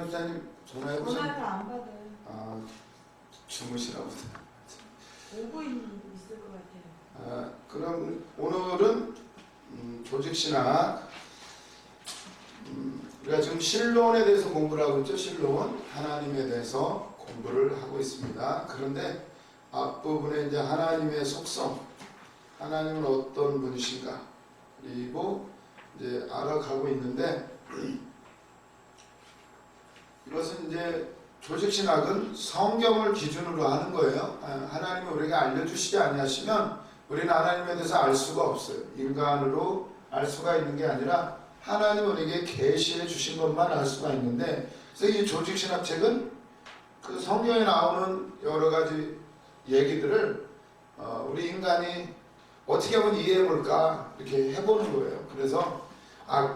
목사님 전화해 보셨나요? 전화를 안 받아요. 아, 주무시나 보다. 오고 있을 것 같아요. 그럼 오늘은 조직신학, 우리가 지금 신론에 대해서 공부를 하고 있죠. 신론, 하나님에 대해서 공부를 하고 있습니다. 그런데 앞부분에 이제 하나님의 속성, 하나님은 어떤 분이신가, 그리고 이제 알아가고 있는데, 이것은 이제 조직신학은 성경을 기준으로 하는 거예요. 하나님은 우리에게 알려주시지 아니하시면 우리는 하나님에 대해서 알 수가 없어요. 인간으로 알 수가 있는 게 아니라 하나님은 우리에게 계시해 주신 것만 알 수가 있는데, 그래서 이 조직신학책은 그 성경에 나오는 여러 가지 얘기들을 우리 인간이 어떻게 한번 이해해 볼까 이렇게 해보는 거예요. 그래서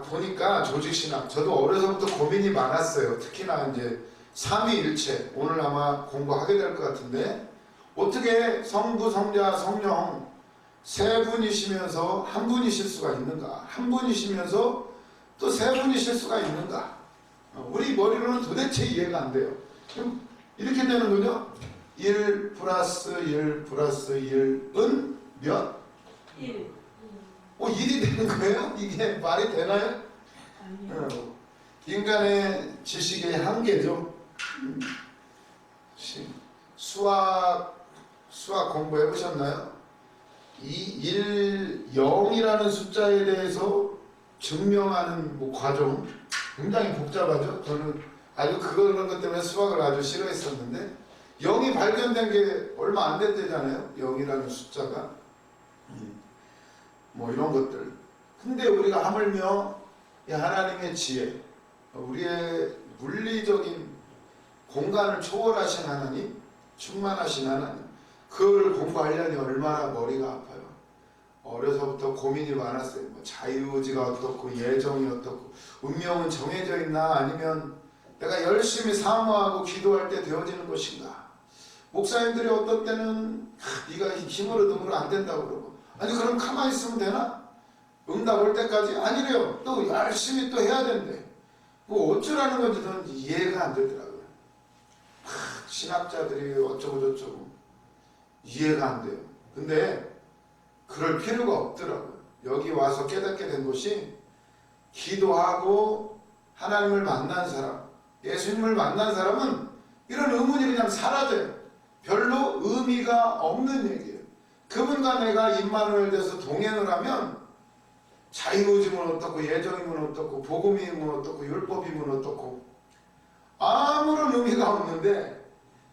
보니까 조직신학, 저도 어려서부터 고민이 많았어요. 특히나 이제 삼위일체, 오늘 아마 공부하게 될 것 같은데, 어떻게 성부, 성자, 성령 세 분이시면서 한 분이실 수가 있는가? 한 분이시면서 또 세 분이실 수가 있는가? 우리 머리로는 도대체 이해가 안 돼요. 그럼 이렇게 되는 거죠? 1 플러스 1 플러스 1은 몇? 1. 1이 되는 거예요? 이게 말이 되나요? 아니요. 인간의 지식의 한계죠. 수학 공부해 보셨나요? 이 1, 0이라는 숫자에 대해서 증명하는 과정 굉장히 복잡하죠. 저는 아주 그런 것 때문에 수학을 아주 싫어했었는데, 0이 발견된 게 얼마 안 됐대잖아요. 0이라는 숫자가. 이런 것들. 근데 우리가 하물며 이 하나님의 지혜, 우리의 물리적인 공간을 초월하신 하나님, 충만하신 하나님, 그걸 공부하려니 얼마나 머리가 아파요. 어려서부터 고민이 많았어요. 자유의지가 어떻고, 예정이 어떻고, 운명은 정해져 있나, 아니면 내가 열심히 사모하고 기도할 때 되어지는 것인가. 목사님들이 어떤 때는 네가 힘으로 능으로 안 된다고 그러고, 아니 그럼 가만히 있으면 되나? 응답 올 때까지? 아니래요. 또 열심히 또 해야 된대. 어쩌라는 건지 저는 이해가 안 되더라고요. 신학자들이 어쩌고 저쩌고 이해가 안 돼요. 근데 그럴 필요가 없더라고요. 여기 와서 깨닫게 된 것이, 기도하고 하나님을 만난 사람, 예수님을 만난 사람은 이런 의문이 그냥 사라져요. 별로 의미가 없는 얘기예요. 그분과 내가 임마누엘 돼서 동행을 하면 자유의지면 어떻고, 예정이면 어떻고, 복음이면 어떻고, 율법이면 어떻고, 아무런 의미가 없는데,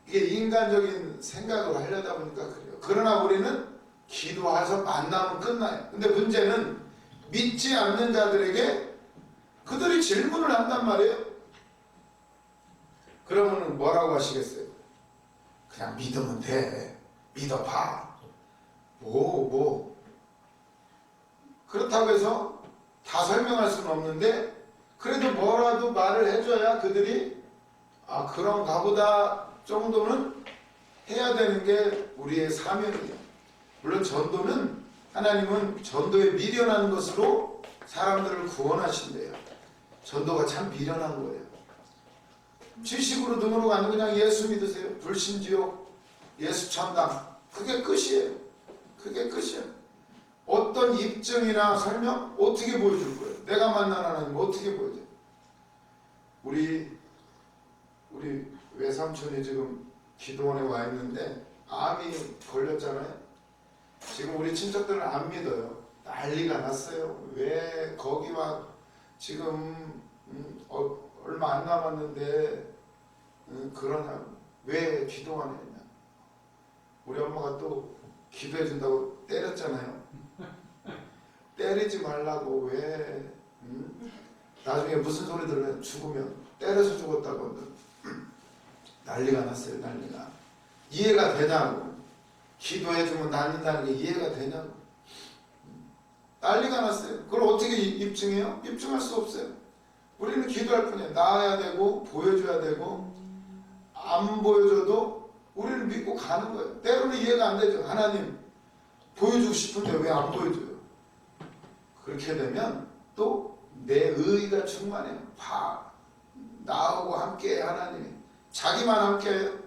이게 인간적인 생각을 하려다 보니까 그래요. 그러나 우리는 기도해서 만나면 끝나요. 근데 문제는 믿지 않는 자들에게 그들이 질문을 한단 말이에요. 그러면 뭐라고 하시겠어요? 그냥 믿으면 돼. 믿어봐. 그렇다고 해서 다 설명할 수는 없는데, 그래도 뭐라도 말을 해줘야 그들이 그런가 보다 정도는 해야 되는 게 우리의 사명이에요. 물론 전도는, 하나님은 전도에 미련한 것으로 사람들을 구원하신대요. 전도가 참 미련한 거예요. 지식으로 능으로 가는, 그냥 예수 믿으세요. 불신지옥, 예수 천당, 그게 끝이에요. 그게 끝이에요. 어떤 입증이나 설명 어떻게 보여줄 거예요? 내가 만난 하나님 어떻게 보여줘요? 우리 외삼촌이 지금 기도원에 와 있는데 암이 걸렸잖아요. 지금 우리 친척들은 안 믿어요. 난리가 났어요. 왜 거기와 지금 얼마 안 남았는데 그러냐고. 왜 기도원에 있냐. 우리 엄마가 또 기도해 준다고 때렸잖아요. 때리지 말라고. 왜 나중에 무슨 소리 들으면 죽으면 때려서 죽었다고 난리가 났어요. 난리가. 이해가 되냐고. 기도해주면 낫는다는 게 이해가 되냐고. 난리가 났어요. 그걸 어떻게 입증해요? 입증할 수 없어요. 우리는 기도할 뿐이에요. 나아야 되고 보여줘야 되고, 안 보여줘도 우리는 믿고 가는 거예요. 때로는 이해가 안 되죠. 하나님 보여주고 싶은데 왜 안 보여줘요? 그렇게 되면 또 내 의의가 충만해요. 나하고 함께 하나님이 자기만 함께해요.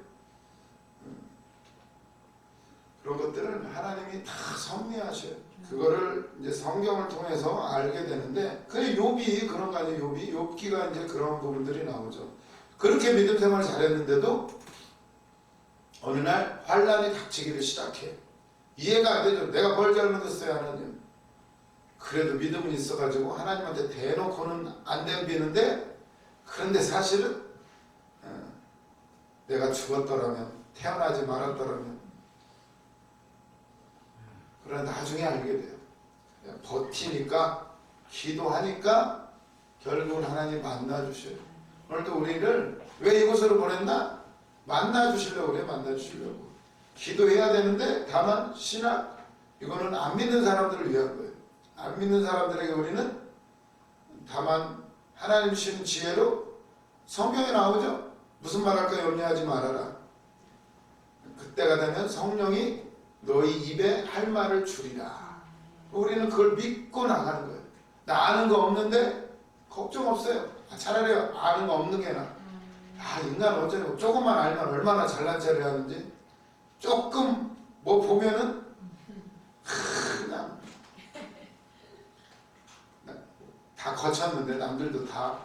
그런 것들은 하나님이 다 섭리하셔요. 그거를 이제 성경을 통해서 알게 되는데, 그 욥이 그런 거 아니에요. 욥기가 이제 그런 부분들이 나오죠. 그렇게 믿음 생활을 잘했는데도 어느 날 환란이 닥치기를 시작해. 이해가 안 되죠. 내가 뭘 잘못했어요, 하나님. 그래도 믿음은 있어가지고 하나님한테 대놓고는 안 덤비는데, 그런데 사실은 내가 죽었더라면, 태어나지 말았더라면, 그러나 나중에 알게 돼요. 버티니까, 기도하니까 결국은 하나님 만나주셔요. 오늘도 우리를 왜 이곳으로 보냈나? 만나주시려고 그래. 만나주시려고. 기도해야 되는데, 다만 신학, 이거는 안 믿는 사람들을 위한 거예요. 안 믿는 사람들에게 우리는 다만 하나님 주시는 지혜로, 성경에 나오죠. 무슨 말할까 염려하지 말아라. 그때가 되면 성령이 너희 입에 할 말을 주리라. 우리는 그걸 믿고 나가는 거예요. 나 아는 거 없는데 걱정 없어요. 차라리 아는 거 없는 게 나아. 인간 어쩌고 조금만 알면 얼마나 잘난 체를 하는지. 조금 뭐 보면은 그냥 다 거쳤는데 남들도 다.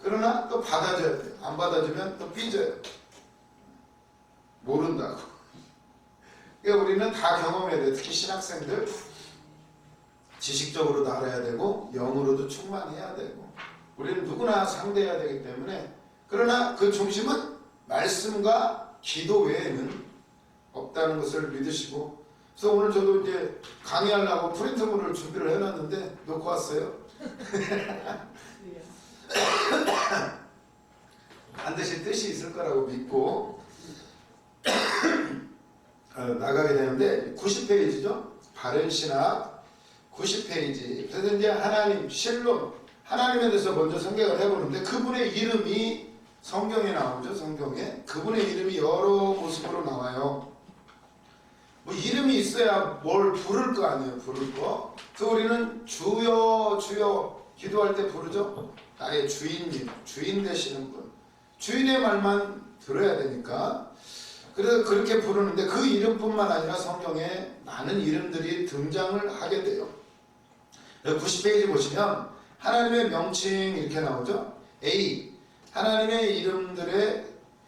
그러나 또 받아줘야 돼요. 안 받아주면 또 삐져요. 모른다고. 그러니까 우리는 다 경험해야 돼요. 특히 신학생들 지식적으로도 알아야 되고 영으로도 충만해야 되고, 우리는 누구나 상대해야 되기 때문에. 그러나 그 중심은 말씀과 기도 외에는 없다는 것을 믿으시고. 그래서 오늘 저도 이제 강의하려고 프린트물을 준비를 해놨는데 놓고 왔어요. 반드시 뜻이 있을 거라고 믿고 나가게 되는데, 90페이지죠. 바른신학 90페이지. 그래서 이제 하나님 실론, 하나님에 대해서 먼저 생각을 해보는데, 그분의 이름이 성경에 나오죠. 성경에 그분의 이름이 여러 모습으로 나와요. 뭐 이름이 있어야 뭘 부를 거 아니에요. 부를 거. 그래서 우리는 주여 주여 기도할 때 부르죠. 나의 주인님, 주인 되시는 분, 주인의 말만 들어야 되니까. 그래서 그렇게 부르는데, 그 이름뿐만 아니라 성경에 많은 이름들이 등장을 하게 돼요. 90페이지 보시면 하나님의 명칭 이렇게 나오죠. A, 하나님의 이름들의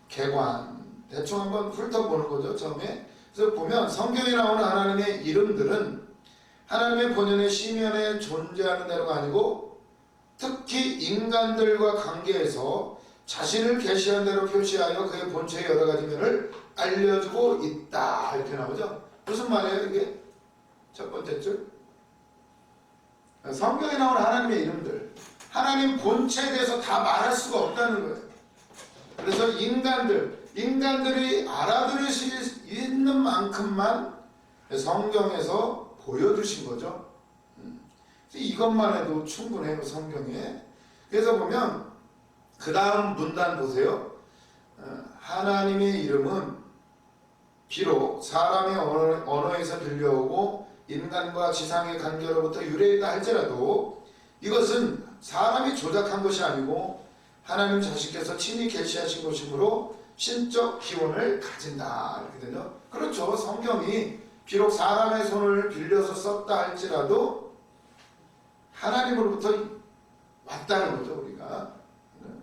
개관. 대충 한번 훑어보는 거죠. 처음에. 그래서 보면 성경에 나오는 하나님의 이름들은 하나님의 본연의 시면에 존재하는 대로가 아니고, 특히 인간들과 관계에서 자신을 계시한 대로 표시하여 그의 본체의 여러 가지 면을 알려주고 있다. 이렇게 나오죠. 무슨 말이에요 이게? 첫 번째 줄. 성경에 나오는 하나님의 이름들, 하나님 본체에 대해서 다 말할 수가 없다는 거예요. 그래서 인간들이 알아들을 수 있는 만큼만 성경에서 보여주신 거죠. 이것만 해도 충분해요, 성경에. 그래서 보면 그 다음 문단 보세요. 하나님의 이름은 비록 사람의 언어에서 들려오고 인간과 지상의 관계로부터 유래했다 할지라도, 이것은 사람이 조작한 것이 아니고 하나님 자신께서 친히 계시하신 것이므로 신적 기원을 가진다. 이렇게 되죠. 그렇죠. 성경이 비록 사람의 손을 빌려서 썼다 할지라도 하나님으로부터 왔다는 거죠, 우리가.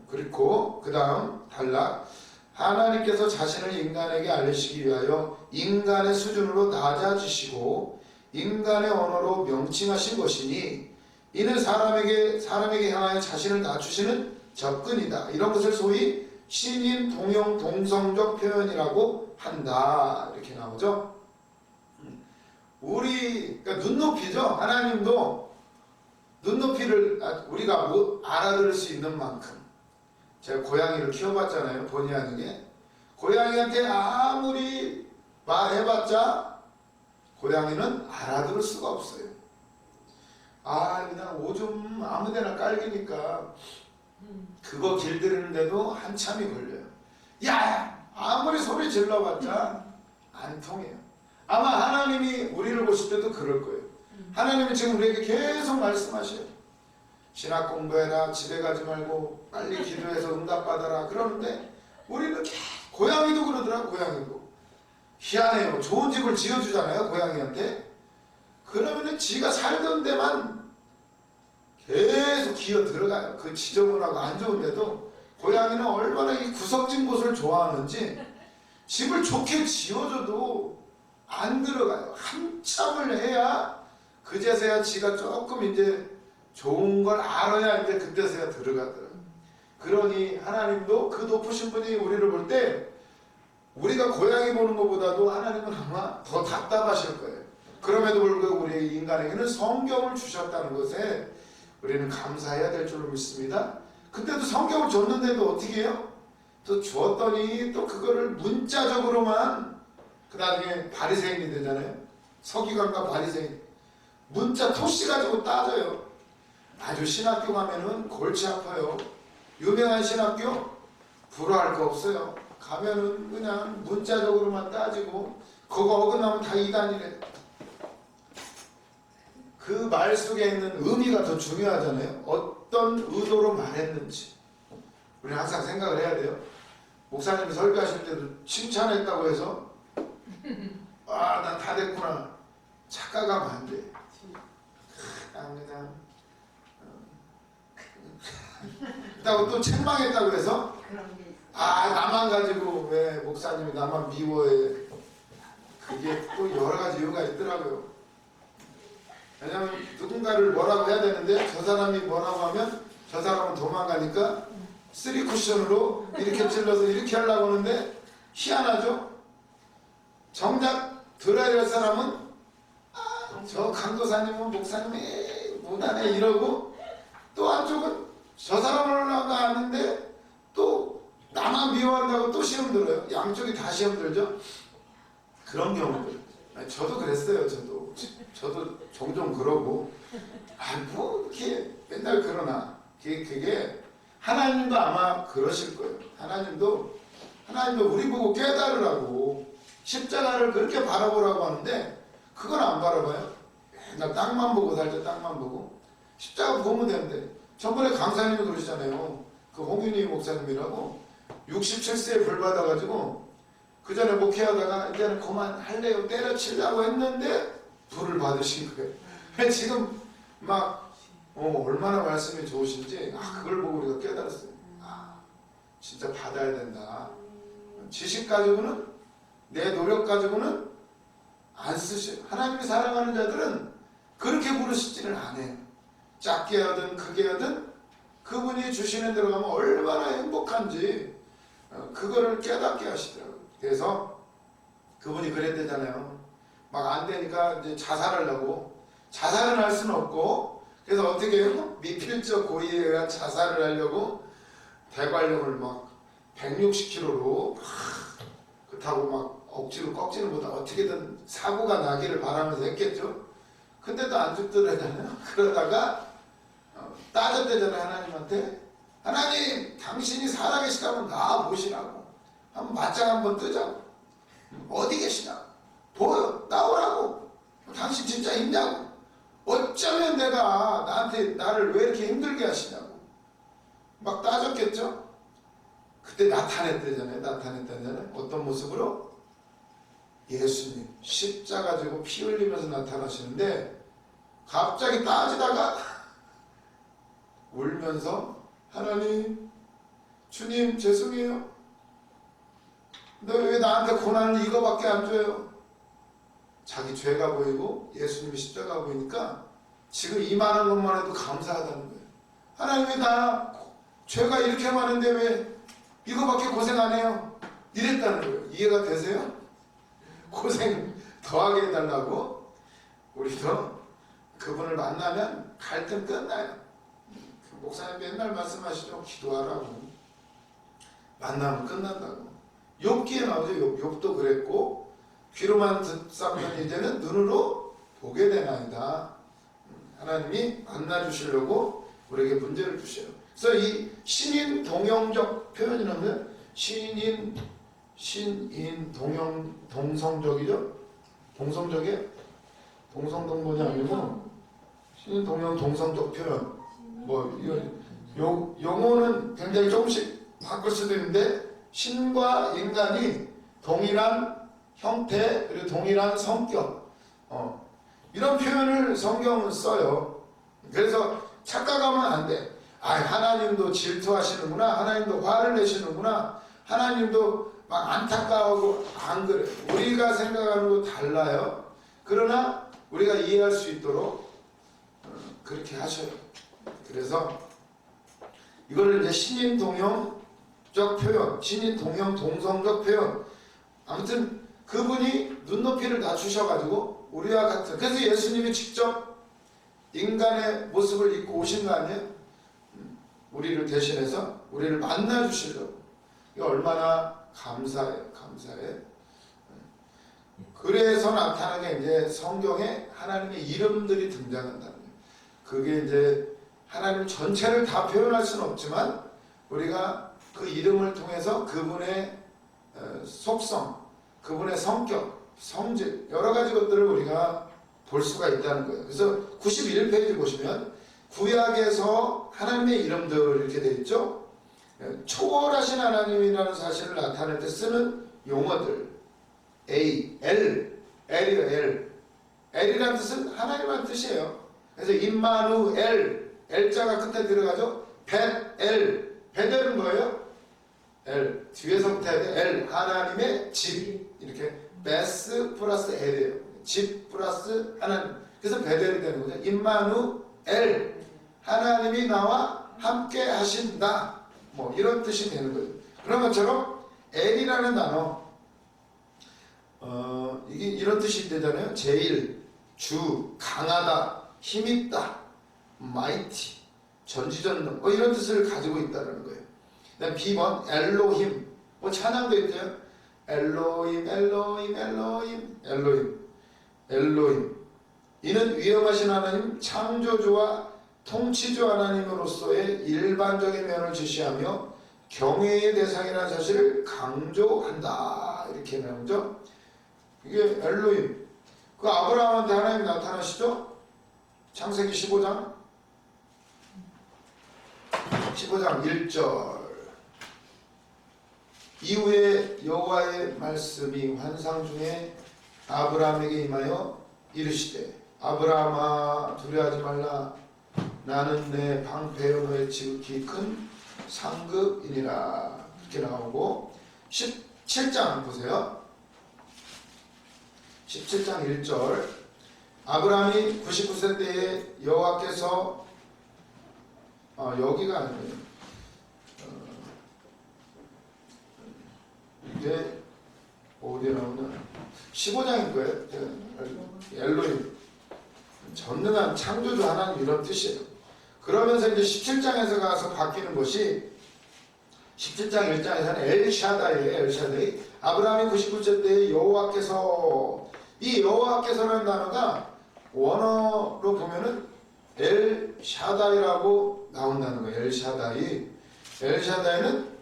그리고 그 다음 단락, 하나님께서 자신을 인간에게 알리시기 위하여 인간의 수준으로 낮아지시고 인간의 언어로 명칭하신 것이니, 이는 사람에게 향하여 자신을 낮추시는 접근이다. 이런 것을 소위 신인 동형 동성적 표현이라고 한다. 이렇게 나오죠. 그러니까 눈높이죠. 하나님도 눈높이를 우리가 알아들을 수 있는 만큼. 제가 고양이를 키워봤잖아요. 본의 아니게. 고양이한테 아무리 말해봤자 고양이는 알아들을 수가 없어요. 그냥 오줌 아무데나 깔기니까 그거 길들이는데도 한참이 걸려요. 야! 아무리 소리 질러봤자 안 통해요. 아마 하나님이 우리를 보실 때도 그럴 거예요. 하나님이 지금 우리에게 계속 말씀하셔요. 신학 공부해라, 집에 가지 말고 빨리 기도해서 응답받아라 그러는데 우리는 고양이도 그러더라. 고양이도 희한해요. 좋은 집을 지어주잖아요 고양이한테. 그러면은 지가 살던 데만 계속 기어 들어가요. 그 지저분하고 안 좋은데도 고양이는 얼마나 이 구석진 곳을 좋아하는지 집을 좋게 지어줘도 안 들어가요. 한참을 해야 그제서야 지가 조금 이제 좋은 걸 알아야 이제 그때서야 들어가더라고요. 그러니 하나님도 그 높으신 분이 우리를 볼 때 우리가 고양이 보는 것보다도 하나님은 아마 더 답답하실 거예요. 그럼에도 불구하고 우리 인간에게는 성경을 주셨다는 것에 우리는 감사해야 될 줄로 믿습니다. 그때도 성경을 줬는데도 어떻게 해요? 또 주었더니 또 그거를 문자적으로만 그 나중에 바리새인이 되잖아요. 서기관과 바리새인 문자 토시 가지고 따져요. 아주 신학교 가면은 골치 아파요. 유명한 신학교 부러워할 거 없어요. 가면은 그냥 문자적으로만 따지고 그거 어긋나면 다 이단이래. 그 말 속에 있는 의미가 더 중요하잖아요. 어떤 의도로 말했는지 우리는 항상 생각을 해야 돼요. 목사님이 설교하실 때도 칭찬했다고 해서 아, 난 다 됐구나 착각하면 안 돼. 그냥 그렇다고 또 책망했다고 해서 아, 나만 가지고 왜 목사님이 나만 미워해. 그게 또 여러 가지 이유가 있더라고요. 왜냐면 누군가를 뭐라고 해야 되는데 저 사람이 뭐라고 하면 저 사람은 도망가니까 쓰리 쿠션으로 이렇게 찔러서 이렇게 하려고 하는데 희한하죠? 정작 들어야 될 사람은 아, 저 강도사님은 목사님이 못하네 이러고 또 한쪽은 저 사람을 나가는데 또 나만 미워한다고 또 시험 들어요. 양쪽이 다 시험 들죠? 그런 경우들. 저도 그랬어요. 저도 종종 그러고 뭐 이렇게 맨날 그러나 그게 하나님도 아마 그러실 거예요. 하나님도 우리 보고 깨달으라고 십자가를 그렇게 바라보라고 하는데 그건 안 바라봐요. 맨날 땅만 보고 살죠. 땅만 보고 십자가 보면 되는데 저번에 강사님이 그러시잖아요. 그 홍윤희 목사님이라고 67세에 불 받아가지고 그 전에 목회하다가 이제는 그만할래요 때려치려고 했는데 불을 받으신 거예요. 지금 막 얼마나 말씀이 좋으신지 그걸 보고 우리가 깨달았어요. 진짜 받아야 된다. 지식 가지고는 내 노력 가지고는 안 쓰셔요. 하나님이 사랑하는 자들은 그렇게 부르시지는 않아요. 작게 하든 크게 하든 그분이 주시는 데로 가면 얼마나 행복한지 그거를 깨닫게 하시더라고요. 그래서 그분이 그랬대잖아요. 막 안 되니까 이제 자살하려고. 자살은 할 수는 없고 그래서 어떻게 해요? 미필적 고의에 의한 자살을 하려고 대관령을 막 160km로 막 타고 막 억지로 꺾지는 못하고 어떻게든 사고가 나기를 바라면서 했겠죠. 근데도 안 죽더라잖아요. 그러다가 따졌대잖아요. 하나님한테. 하나님 당신이 살아계시다면 나 보시라고. 한번 맞짱 한번 뜨자고. 어디 계시냐고. 보여 나오라고. 당신 진짜 있냐고. 어쩌면 내가 나를 왜 이렇게 힘들게 하시냐고. 막 따졌겠죠. 그때 나타냈다잖아요. 어떤 모습으로? 예수님 십자가 지고 피 흘리면서 나타나시는데 갑자기 따지다가 울면서 하나님 주님 죄송해요. 너 왜 나한테 고난을 이거밖에 안 줘요? 자기 죄가 보이고 예수님이 십자가 보이니까 지금 이만한 것만 해도 감사하다는 거예요. 하나님 왜 나 죄가 이렇게 많은데 왜 이거밖에 고생 안 해요? 이랬다는 거예요. 이해가 되세요? 고생 더하게 해달라고. 우리도 그분을 만나면 갈등 끝나요. 목사님 맨날 말씀하시죠. 기도하라고. 만나면 끝난다고. 욥기에 나오죠. 욥도 그랬고 귀로만 듣삼는 이제는 눈으로 보게 되나이다. 하나님이 만나주시려고 우리에게 문제를 주셔요. 그래서 이 신인 동형적 표현이라면 신인 동성적이죠? 동성적이에요? 동성동본이 아니고 신인 동형 동성적 표현. 뭐 이건 용어는 굉장히 조금씩 바꿀 수도 있는데 신과 인간이 동일한 형태 그리고 동일한 성격 이런 표현을 성경은 써요. 그래서 착각하면 안 돼. 하나님도 질투하시는구나. 하나님도 화를 내시는구나. 하나님도 막 안타까워하고 안 그래. 우리가 생각하는 거 달라요. 그러나 우리가 이해할 수 있도록 그렇게 하셔요. 그래서 이거를 이제 신인 동형적 표현, 신인 동형 동성적 표현. 아무튼 그분이 눈높이를 낮추셔가지고 우리와 같은. 그래서 예수님이 직접 인간의 모습을 입고 오신 거 아니에요? 우리를 대신해서 우리를 만나 주시려고. 이거 얼마나 감사해요. 감사해. 그래서 나타나게 이제 성경에 하나님의 이름들이 등장한다는 거예요. 그게 이제 하나님 전체를 다 표현할 수는 없지만 우리가 그 이름을 통해서 그분의 속성, 그분의 성격, 성질 여러 가지 것들을 우리가 볼 수가 있다는 거예요. 그래서 91페이지 보시면 구약에서 하나님의 이름들 이렇게 되어 있죠. 초월하신 하나님이라는 사실을 나타낼 때 쓰는 용어들 A, L, L이요. L. L이라는 뜻은 하나님이라는 뜻이에요. 그래서 임마누엘, L자가 끝에 들어가죠. 벳엘, 벳엘은 뭐예요? L. 뒤에서부터 해야 돼. L, 하나님의 집. 이렇게 베스 플러스 L이에요. 집 플러스 하나님. 그래서 베델이 되는 거죠. 임마누엘, 하나님이 나와 함께 하신다. 뭐 이런 뜻이 되는 거죠. 그런 것처럼 L이라는 단어, 이게 이런 뜻이 되잖아요. 제일, 주, 강하다, 힘있다, 마이티, 전지전능, 뭐 이런 뜻을 가지고 있다는 거예요. 그다음 B번 엘로힘, 뭐 찬양도 있죠. 엘로힘, 엘로힘, 엘로힘, 엘로힘, 엘로힘. 이는 위엄하신 하나님, 창조주와 통치주 하나님으로서의 일반적인 면을 제시하며 경외의 대상이라는 사실을 강조한다. 이렇게 나오죠. 이게 엘로힘. 그 아브라함한테 하나님 나타나시죠? 창세기 15장 1절. 이후에 여호와의 말씀이 환상 중에 아브라함에게 임하여 이르시되 아브라함아 두려워하지 말라. 나는 내 방패여 너의 지극히 큰 상급이니라. 이렇게 나오고 17장 보세요. 17장 1절. 아브라함이 99세 때에 여호와께서 여기가 아니에요. 이게 어디에 나오냐? 15장일 거예요. 엘로힘, 전능한 창조주 하나님 이런 뜻이에요. 그러면서 이제 17장에서 가서 바뀌는 것이 17장 1장에서는 엘샤다이예요. 엘샤다이. 아브라함이 99세 때에 여호와께서, 이 여호와께서라는 단어가 원어로 보면은 엘샤다이라고 나온다는 거예요. 엘샤다이. 엘샤다이는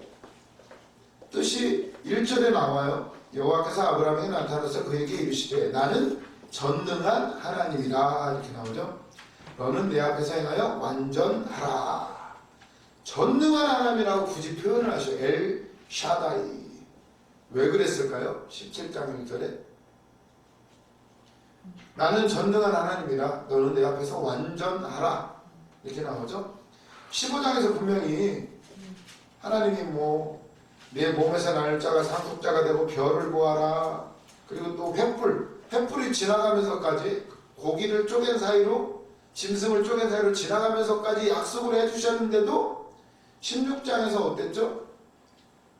뜻이 1절에 나와요. 여호와께서 아브라함에게 나타나서 그에게 이르시되 나는 전능한 하나님이라. 이렇게 나오죠. 너는 내 앞에서 행하여 완전하라. 전능한 하나님이라고 굳이 표현을 하셔요. 엘샤다이. 왜 그랬을까요? 17장 1절에 나는 전능한 하나님이라 너는 내 앞에서 완전하라. 이렇게 나오죠. 15장에서 분명히 하나님이 뭐 내 몸에서 날 자가 상속자가 되고 별을 보아라. 그리고 또 횃불이 지나가면서까지 고기를 쪼갠 사이로, 짐승을 쪼갠 사이로 지나가면서까지 약속을 해주셨는데도 16장에서 어땠죠?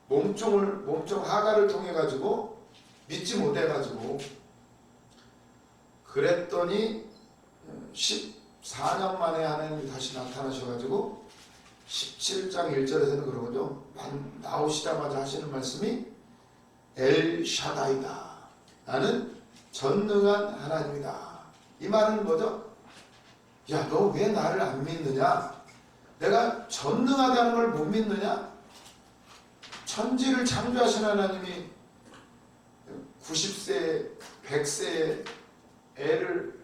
몸종 하가를 통해 가지고 믿지 못해 가지고 그랬더니 14년 만에 하나님이 다시 나타나셔가지고 17장 1절에서는 그런 거죠. 나오시자마자 하시는 말씀이 엘샤다이다. 나는 전능한 하나님이다. 이 말은 뭐죠? 야, 너 왜 나를 안 믿느냐? 내가 전능하다는 걸 못 믿느냐? 천지를 창조하신 하나님이 90세, 100세의 애를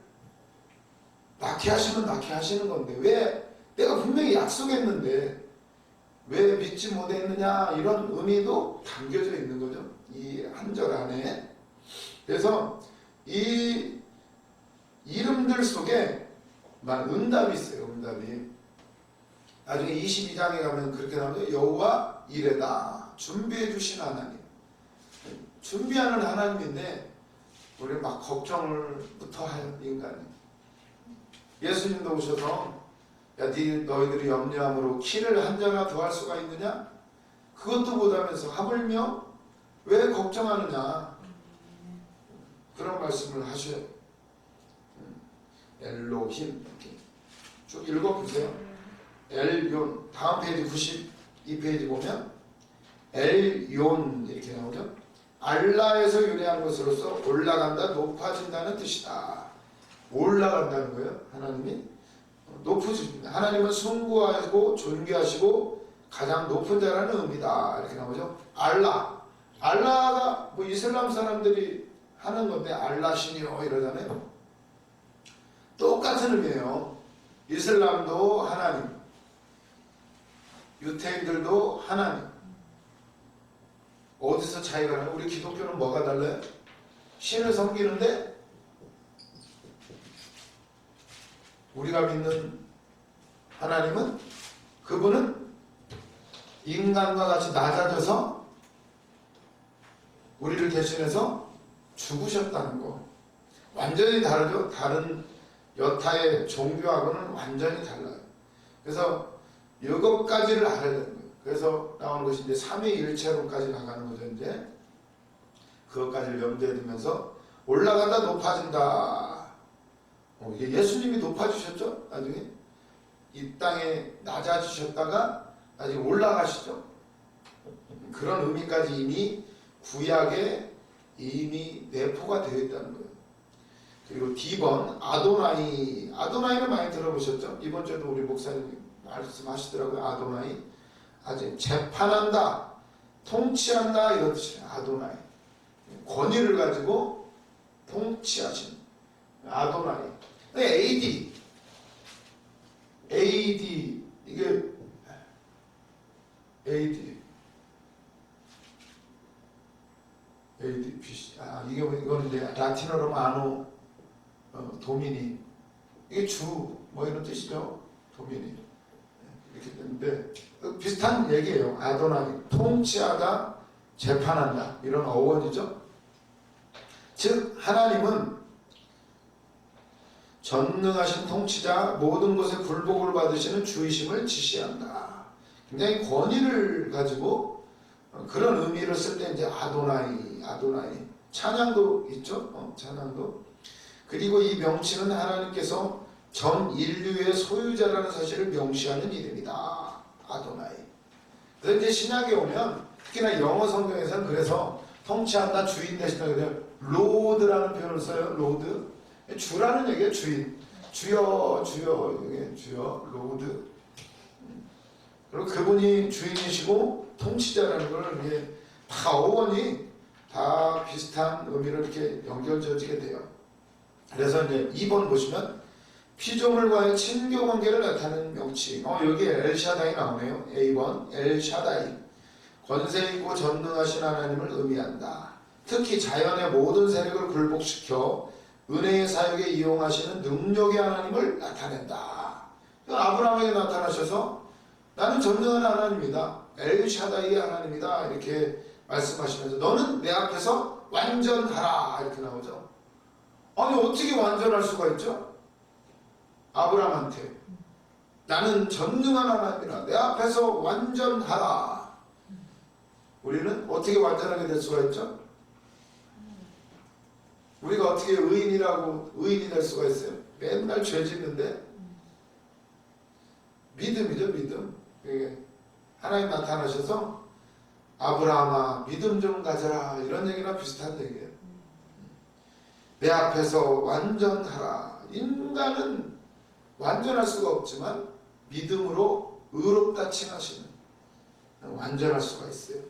낳게 하시면 낳게 하시는 건데 왜 내가 분명히 약속했는데 왜 믿지 못했느냐, 이런 의미도 담겨져 있는 거죠. 이 한 절 안에. 그래서 이 이름들 속에 막 응답이 있어요. 응답이. 나중에 22장에 가면 그렇게 나오죠. 여호와 이레다. 준비해 주신 하나님. 준비하는 하나님인데 우리 막 걱정을부터 하는 인간이. 예수님도 오셔서 야, 너희들이 염려함으로 키를 한 자나 더할 수가 있느냐? 그것도 못하면서 하물며 왜 걱정하느냐? 그런 말씀을 하셔요. 엘로힘. 이렇게 쭉 읽어보세요. 엘yon. 다음 페이지 92페이지 보면 엘yon 이렇게 나오죠. 알라에서 유래한 것으로서 올라간다, 높아진다는 뜻이다. 올라간다는 거예요. 하나님이 높으십니다. 하나님은 숭고하고 존귀하시고 가장 높은 자라는 의미다. 이렇게 나오죠. 알라가 뭐 이슬람 사람들이 하는 건데 알라신이요 이러잖아요. 똑같은 의미예요. 이슬람도 하나님, 유태인들도 하나님. 어디서 차이가 나요? 우리 기독교는 뭐가 달라요? 신을 섬기는데 우리가 믿는 하나님은, 그분은 인간과 같이 낮아져서 우리를 대신해서 죽으셨다는 거. 완전히 다르죠. 다른 여타의 종교하고는 완전히 달라요. 그래서 이것까지를 알아야 되는 거예요. 그래서 나오는 것이 이제 삼위일체론까지 나가는 거죠. 이제 그것까지를 염두에 두면서 올라간다, 높아진다. 이게 예수님이 높아지셨죠. 나중에 이 땅에 낮아지셨다가 나중에 올라가시죠. 그런 의미까지 이미 구약에 이미 내포가 되어 있다는 거예요. 그리고 D번 아도나이. 아도나이를 많이 들어보셨죠? 이번 주에도 우리 목사님 말씀하시더라고요. 아도나이. 아주 재판한다, 통치한다 이런 뜻이에요. 아도나이. 권위를 가지고 통치하신 아도나이. AD 이게 BC. 이거는 이제 라틴어로 아노 도미니. 이게 주 뭐 이런 뜻이죠. 도미니. 이렇게 되는데 비슷한 얘기예요. 아도나이. 통치하다, 재판한다 이런 어원이죠. 즉 하나님은 전능하신 통치자, 모든 것에 굴복을 받으시는 주이심을 지시한다. 굉장히 권위를 가지고 그런 의미를 쓸 때 이제 아도나이. 찬양도 있죠. 찬양도. 그리고 이 명칭은 하나님께서 전 인류의 소유자라는 사실을 명시하는 이름이다. 아도나이. 그래서 이제 신약에 오면 특히나 영어 성경에서는 그래서 통치한다, 주인 되신다 그래요. 로드라는 표현을 써요. 로드. 주라는 얘기예요. 주인. 주여 이게 주여 로드. 그리고 그분이 주인이시고 통치자라는 걸 이게 다 어원이 다 비슷한 의미로 이렇게 연결지어지게 돼요. 그래서 이제 2번 보시면 피조물과의 친교 관계를 나타내는 명칭. 여기에 엘샤다이 나오네요. A번 엘샤다이. 권세 있고 전능하신 하나님을 의미한다. 특히 자연의 모든 세력을 굴복시켜 은혜의 사역에 이용하시는 능력의 하나님을 나타낸다. 아브라함에게 나타나셔서 나는 전능한 하나님이다. 엘샤다이의 하나님이다. 이렇게 말씀하시면서 너는 내 앞에서 완전하라. 이렇게 나오죠. 아니 어떻게 완전할 수가 있죠? 아브라함한테 나는 전능한 하나님이라 내 앞에서 완전하라. 우리는 어떻게 완전하게 될 수가 있죠? 우리가 어떻게 의인이 될 수가 있어요? 맨날 죄 짓는데 믿음이죠. 믿음. 하나님 나타나셔서 아브라함아 믿음 좀 가져라 이런 얘기랑 비슷한 얘기예요. 내 앞에서 완전하라. 인간은 완전할 수가 없지만 믿음으로 의롭다 칭하시는 완전할 수가 있어요.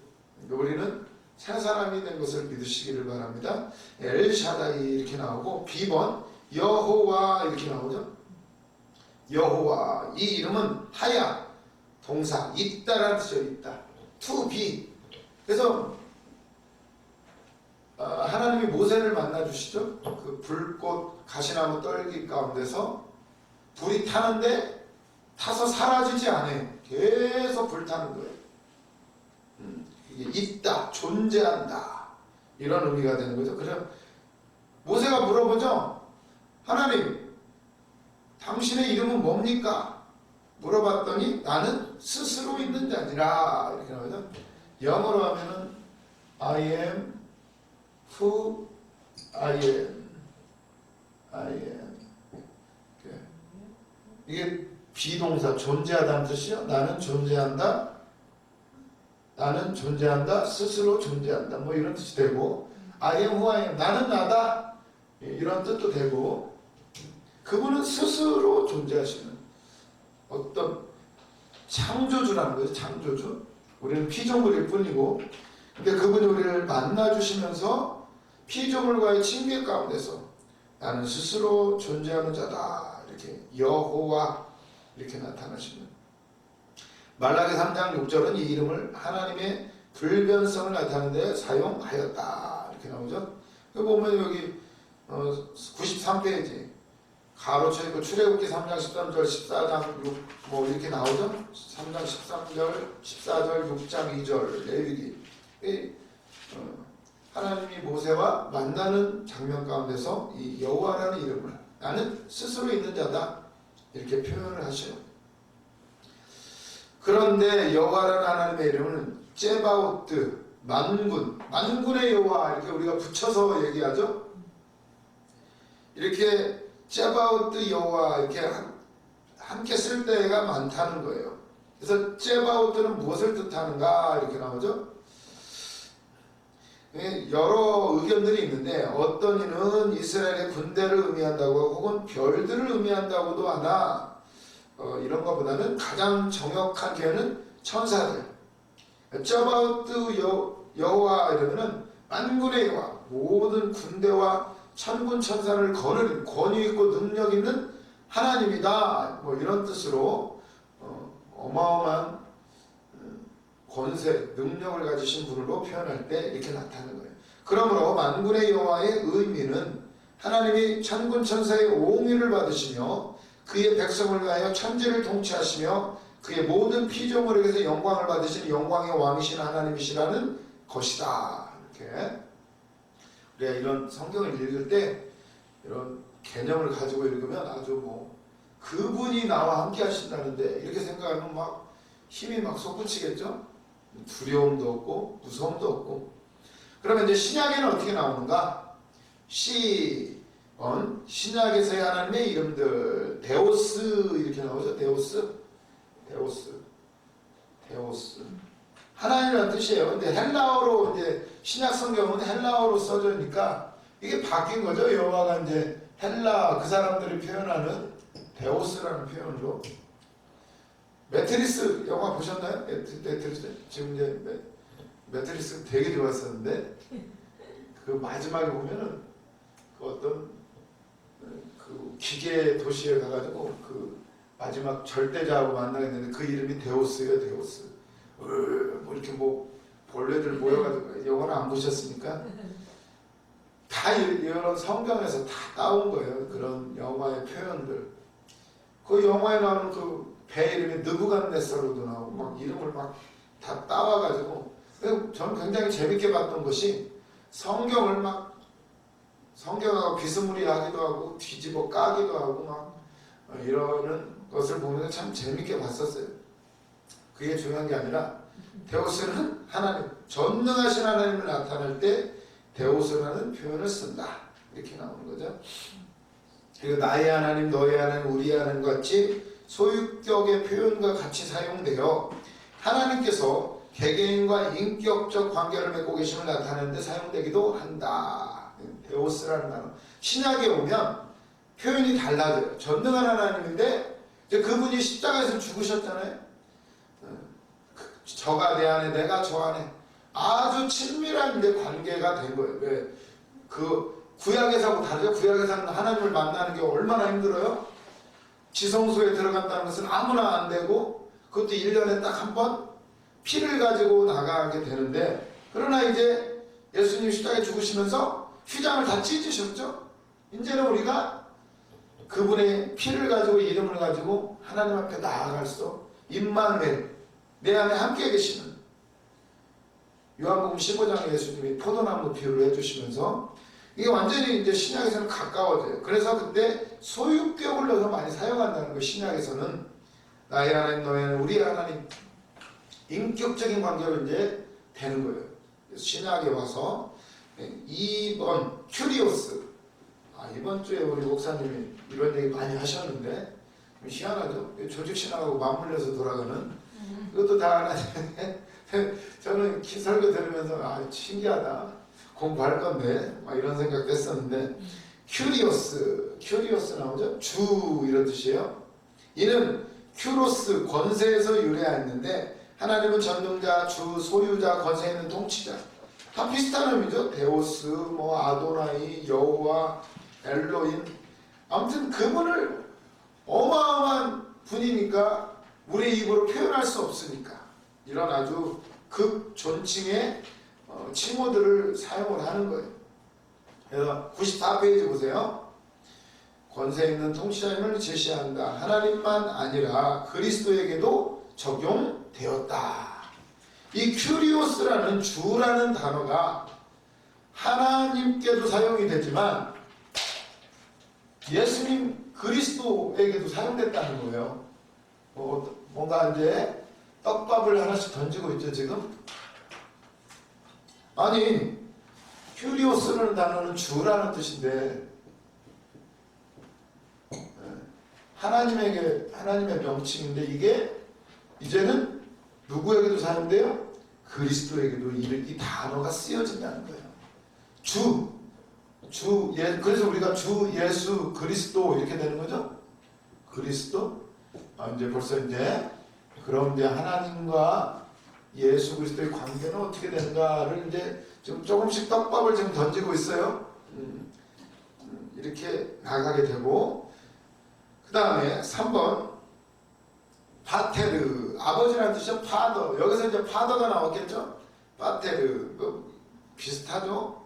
우리는 새 사람이 된 것을 믿으시기를 바랍니다. 엘샤다이 이렇게 나오고 B번 여호와 이렇게 나오죠. 여호와. 이 이름은 하야 동사 있다라는 뜻이에요. 있다. to be. 그래서 하나님이 모세를 만나 주시죠. 그 불꽃 가시나무 떨기 가운데서 불이 타는데 타서 사라지지 않아요. 계속 불타는 거예요. 이게 있다, 존재한다, 이런 의미가 되는 거죠. 그래서 모세가 물어보죠. 하나님, 당신의 이름은 뭡니까? 물어봤더니 나는 스스로 있는 자니라, 이렇게 나오죠. 영어로 하면은 I am who I am. I am. 이게 비동사, 존재하다는 뜻이요. 나는 존재한다. 나는 존재한다. 스스로 존재한다. 뭐 이런 뜻이 되고, I am who I am. 나는 나다. 이런 뜻도 되고, 그분은 스스로 존재하시는 어떤 창조주라는 거죠. 창조주. 우리는 피조물일 뿐이고, 근데 그분이 우리를 만나주시면서 피조물과의 친교 가운데서 나는 스스로 존재하는 자다. 이렇게 여호와 이렇게 나타나시는. 말라기 3장 6절은 이 이름을 하나님의 불변성을 나타내는 데 사용하였다. 이렇게 나오죠. 보면 여기 93페이지 가로쳐 있고 출애굽기 3장 13절 14장 6 뭐 이렇게 나오죠. 3장 13절 14절 6장 2절 레위기. 하나님이 모세와 만나는 장면 가운데서 이 여호와라는 이름을 나는 스스로 있는 자다 이렇게 표현을 하시는. 그런데 여호와라는 하나님의 이름은 제바오트, 만군의 여호와 이렇게 우리가 붙여서 얘기하죠. 이렇게 제바오트 여호와 이렇게 함께 쓸 때가 많다는 거예요. 그래서 제바오트는 무엇을 뜻하는가 이렇게 나오죠. 여러 의견들이 있는데 어떤 이는 이스라엘의 군대를 의미한다고 하고 혹은 별들을 의미한다고도 하나 이런 것보다는 가장 정확한 개는 천사들. 저바우트 여호와 이러면은 만군의 여호와, 모든 군대와 천군 천사를 거느린 권위 있고 능력 있는 하나님이다. 뭐 이런 뜻으로 어마어마한 권세, 능력을 가지신 분으로 표현할 때 이렇게 나타나는 거예요. 그러므로 만군의 여호와의 의미는 하나님이 천군 천사의 옹의를 받으시며 그의 백성을 위하여 천지를 통치하시며 그의 모든 피조물에게서 영광을 받으신 영광의 왕이신 하나님이시라는 것이다. 이렇게 우리가 이런 성경을 읽을 때 이런 개념을 가지고 읽으면 아주 뭐 그분이 나와 함께 하신다는데 이렇게 생각하면 막 힘이 막 솟구치겠죠. 두려움도 없고 무서움도 없고. 그러면 이제 신약에는 어떻게 나오는가? 신약에서의 하나님의 이름들 데오스 이렇게 나오죠. 데오스 하나님이라는 뜻이에요. 근데 헬라어로 이제 신약 성경은 헬라어로 써져니까 이게 바뀐 거죠. 여호와가 이제 헬라 그 사람들이 표현하는 데오스라는 표현으로. 매트리스 영화 보셨나요? 매트리스 지금 이제 매트리스 되게 좋았었는데 그 마지막에 보면은 그 어떤 그 기계 도시에 가가지고 그 마지막 절대자하고 만나게 되는데 그 이름이 데오스예요. 데오스. 뭐 이렇게 뭐 벌레들 모여가지고 영화를 안 보셨습니까? 다 이런 성경에서 다 따온 거예요. 그런 영화의 표현들. 그 영화에 나오는 그 배 이름이 느부갓네살로도 나오고 막 이름을 막 다 따와가지고 저는 굉장히 재밌게 봤던 것이 성경을 막 성경하고 비스무리하기도 하고 뒤집어 까기도 하고 막 이러는 것을 보면서 참 재밌게 봤었어요. 그게 중요한 게 아니라 데오스는 하나님, 전능하신 하나님을 나타낼 때 데오스라는 표현을 쓴다. 이렇게 나오는 거죠. 그리고 나의 하나님, 너의 하나님, 우리의 하나님 같이 소유격의 표현과 같이 사용되어 하나님께서 개개인과 인격적 관계를 맺고 계심을 나타내는 데 사용되기도 한다. 데오스라는 단어. 신약에 오면 표현이 달라져요. 전능한 하나님인데 이제 그분이 십자가에서 죽으셨잖아요. 저가 내 안에 내가 저 안에 아주 친밀한 이제 관계가 된 거예요. 왜? 그 구약에서하고 다르죠. 구약에서는 하나님을 만나는 게 얼마나 힘들어요. 지성소에 들어간다는 것은 아무나 안 되고 그것도 1년에 딱 한 번 피를 가지고 나가게 되는데, 그러나 이제 예수님 십자가에 죽으시면서 휘장을 다 찢으셨죠. 이제는 우리가 그분의 피를 가지고 이름을 가지고 하나님 앞에 나아갈 수, 임마누엘, 내 안에 함께 계시는, 요한복음 15장에 예수님이 포도나무 비유를 해주시면서 이게 완전히 이제 신약에서는 가까워져요. 그래서 그때 소유격을 넣어서 많이 사용한다는 거예요. 신약에서는 나의 하나님, 너의 하나님, 우리의 하나님, 인격적인 관계로 이제 되는 거예요. 그래서 신약에 와서 2번 큐리오스, 이번 주에 우리 목사님이 이런 얘기 많이 하셨는데 희한하죠. 조직신학하고 맞물려서 돌아가는, 이것도 다 하나님의 저는 설교 들으면서 신기하다, 공부할 건데 막 이런 생각도 했었는데, 큐리오스 나오죠. 주 이런 뜻이에요. 이는 큐로스, 권세에서 유래했는데 하나님은 전능자, 주, 소유자, 권세 있는 통치자, 다 비슷한 의미죠. 데오스, 뭐 아도나이, 여호와, 엘로힘, 아무튼 그분을 어마어마한 분이니까 우리 입으로 표현할 수 없으니까 이런 아주 극존칭의 칭호들을 사용을 하는 거예요. 그래서 94페이지 보세요. 권세 있는 통치자임을 제시한다. 하나님만 아니라 그리스도에게도 적용되었다. 이 큐리오스라는 주라는 단어가 하나님께도 사용이 되지만 예수님 그리스도에게도 사용됐다는 거예요. 뭔가 이제 떡밥을 하나씩 던지고 있죠 지금. 아니, 큐리오스라는 단어는 주라는 뜻인데 하나님의 명칭인데 이게 이제는 누구에게도 사용돼요? 그리스도에게도 이 단어가 쓰여진다는 거예요. 그래서 우리가 주 예수 그리스도 이렇게 되는 거죠. 그리스도. 이제 벌써 이제 그럼 이제 하나님과 예수 그리스도의 관계는 어떻게 되는가를 이제 좀 조금씩 떡밥을 지금 던지고 있어요. 이렇게 나가게 되고, 그 다음에 3번 파테르, 아버지라는 뜻이죠. 파더. 여기서 이제 파더가 나왔겠죠. 파테르, 비슷하죠.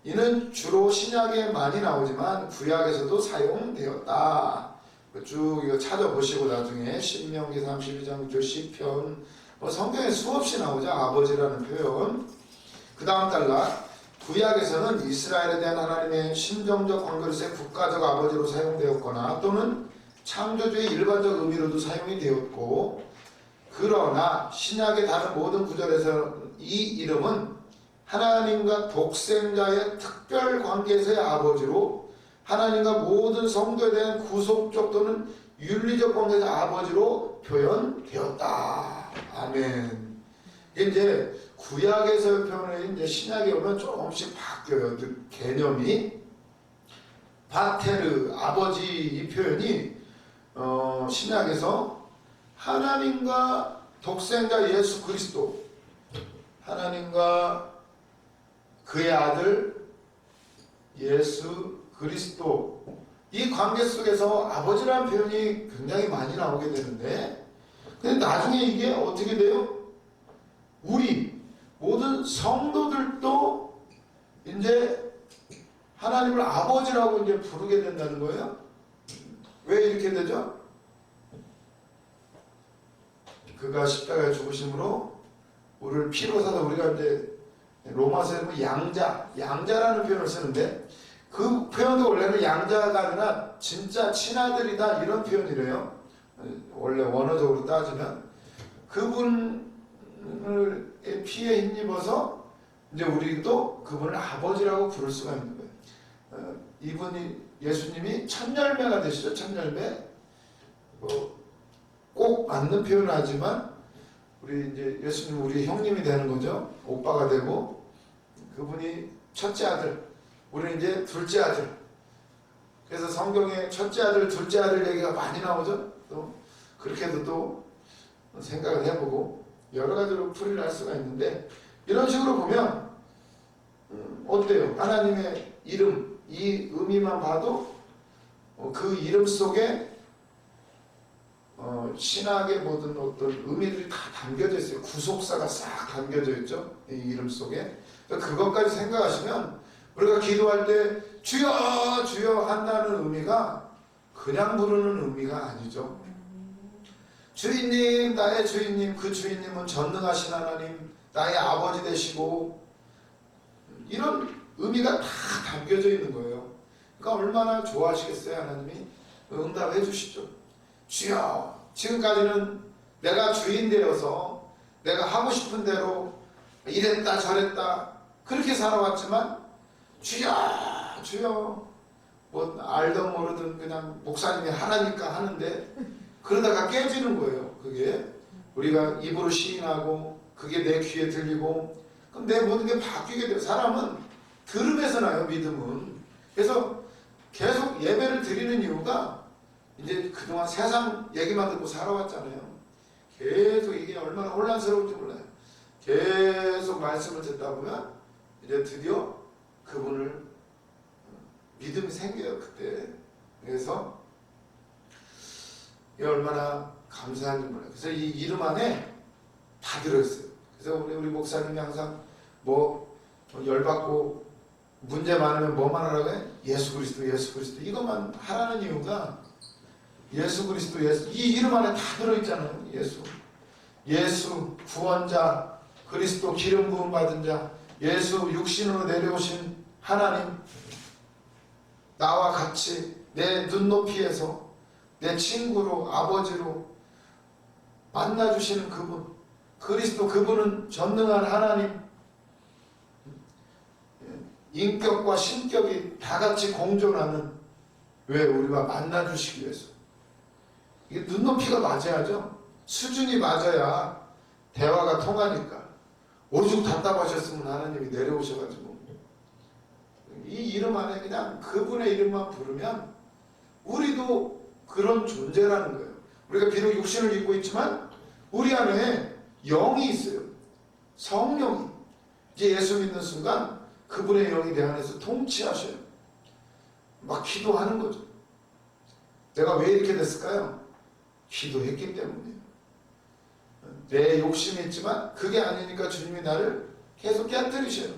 이는 주로 신약에 많이 나오지만 구약에서도 사용되었다. 쭉 이거 찾아보시고 나중에 신명기 32장, 시편, 성경에 수없이 나오죠. 아버지라는 표현. 그 다음 단락, 구약에서는 이스라엘에 대한 하나님의 심정적 관계로서의 국가적 아버지로 사용되었거나 또는 창조주의 일반적 의미로도 사용이 되었고, 그러나 신약의 다른 모든 구절에서 이 이름은 하나님과 독생자의 특별 관계에서의 아버지로, 하나님과 모든 성도에 대한 구속적 또는 윤리적 관계에서 아버지로 표현되었다. 아멘. 이제 구약에서의 표현이 이제 신약에 오면 조금씩 바뀌어요. 개념이. 바테르, 아버지, 이 표현이 신약에서 하나님과 독생자 예수 그리스도, 하나님과 그의 아들 예수 그리스도, 이 관계 속에서 아버지라는 표현이 굉장히 많이 나오게 되는데, 근데 나중에 이게 어떻게 돼요? 우리 모든 성도들도 이제 하나님을 아버지라고 이제 부르게 된다는 거예요. 왜 이렇게 되죠? 그가 십자가에 죽으심으로 우리를 피로 사서, 우리가 이제 로마서에 양자라는 표현을 쓰는데 그 표현도 원래는 양자가 아니라 진짜 친아들이다 이런 표현이래요. 원래 원어적으로 따지면 그분의 피에 힘입어서 이제 우리도 그분을 아버지라고 부를 수가 있는 거예요. 이분이 예수님이 첫 열매가 되시죠. 첫 열매. 꼭 맞는 표현을 하지만 우리 이제 예수님 우리 형님이 되는 거죠. 오빠가 되고, 그분이 첫째 아들, 우리는 이제 둘째 아들. 그래서 성경에 첫째 아들, 둘째 아들 얘기가 많이 나오죠. 또 그렇게도 또 생각을 해보고 여러 가지로 풀이를 할 수가 있는데, 이런 식으로 보면 어때요? 하나님의 이름, 이 의미만 봐도 그 이름 속에 신학의 모든 어떤 의미들이 다 담겨져 있어요. 구속사가 싹 담겨져 있죠. 이 이름 속에. 그것까지 생각하시면 우리가 기도할 때 주여 주여 한다는 의미가 그냥 부르는 의미가 아니죠. 주인님, 나의 주인님, 그 주인님은 전능하신 하나님, 나의 아버지 되시고, 이런 의미가 다 담겨져 있는 거예요. 그러니까 얼마나 좋아하시겠어요. 하나님이 응답해 주시죠. 주여, 지금까지는 내가 주인 되어서 내가 하고 싶은 대로 이랬다 저랬다 그렇게 살아왔지만 주여 주여, 뭐 알든 모르든 그냥 목사님이 하나니까 하는데 그러다가 깨지는 거예요. 그게 우리가 입으로 시인하고 그게 내 귀에 들리고 그럼 내 모든 게 바뀌게 돼요. 사람은 들음에서 나요. 믿음은. 그래서 계속 예배를 드리는 이유가 이제 그동안 세상 얘기만 듣고 살아왔잖아요. 계속 이게 얼마나 혼란스러운지 몰라요. 계속 말씀을 듣다 보면 이제 드디어 그분을 믿음이 생겨요. 그때. 그래서 이게 얼마나 감사한지 몰라요. 그래서 이 이름 안에 다 들어있어요. 그래서 우리 목사님이 항상 뭐 열받고 문제 많으면 뭐만 하라고 해? 예수 그리스도 예수 그리스도 이것만 하라는 이유가 예수 그리스도 예수 이 이름 안에 다 들어있잖아요. 예수 구원자 그리스도 기름 부음 받은 자 예수 육신으로 내려오신 하나님 나와 같이 내 눈높이에서 내 친구로 아버지로 만나주시는 그분 그리스도 그분은 전능한 하나님 인격과 신격이 다 같이 공존하는 왜 우리와 만나주시기 위해서 이게 눈높이가 맞아야죠. 수준이 맞아야 대화가 통하니까 오죽 답답하셨으면 하나님이 내려오셔가지고 이 이름 안에 그냥 그분의 이름만 부르면 우리도 그런 존재라는 거예요. 우리가 비록 육신을 입고 있지만 우리 안에 영이 있어요. 성령이. 이제 예수 믿는 순간 그분의 영이 내 안에서 통치하셔요. 막 기도하는 거죠. 내가 왜 이렇게 됐을까요? 기도했기 때문이에요. 내 욕심이 있지만 그게 아니니까 주님이 나를 계속 깨뜨리셔요.